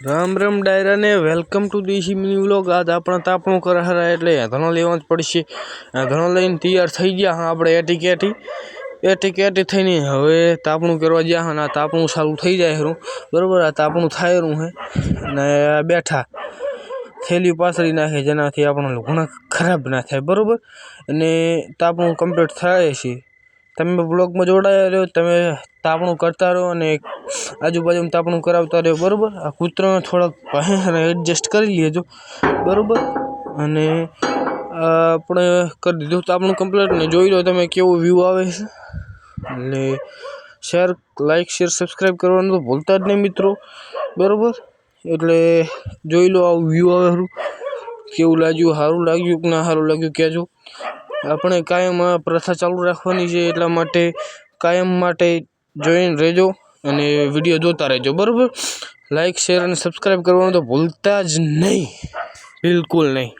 राम राम डायरा ने welcome to देशी mini vlog. आज अपना तापणું કરે હરા એટલે ધણો લેવા જ પડશે। ધણો લઈને તૈયાર થઈ ગયા હા આપણે એટી થઈને હવે તાપણું કરવા ગયા હા। તાપણું ચાલુ થઈ જાય હરું બરોબર। આ તાપણું થાય રહ્યું હે ને બેઠા થેલી પાથરી નાખે જેનાથી આપણો લુગણા ખરાબ ના થાય બરોબર। અને તાપણું કમ્પ્લીટ થાય છે। તમે બ્લોગમાં જોડાયા રહ્યો, તમે તાપણું કરતા રહો અને આજુબાજુ તાપણું કરાવતા રહ્યો બરોબર। આ કૂતરાને થોડાક પહેને એડજસ્ટ કરી લેજો બરોબર। અને આપણે કરી દીધું તાપણું કમ્પ્લીટ ને જોઈ લો તમે કેવો વ્યૂ આવે છે। એટલે શેર લાઈક શેર સબસ્ક્રાઈબ કરવાનું તો ભૂલતા જ નહીં મિત્રો બરોબર। એટલે જોઈ લો આ વ્યૂ આવે ખરું કેવું લાગ્યું, સારું લાગ્યું કે ના સારું લાગ્યું કહેજો। આપણે કાયમ પ્રથા ચાલુ રાખવાની છે એટલા માટે કાયમ માટે જોઈને રહેજો અને વિડીયો જોતા રહેજો બરોબર। લાઈક શેર અને સબસ્ક્રાઈબ કરવાનું તો ભૂલતા જ નહીં, બિલકુલ નહીં।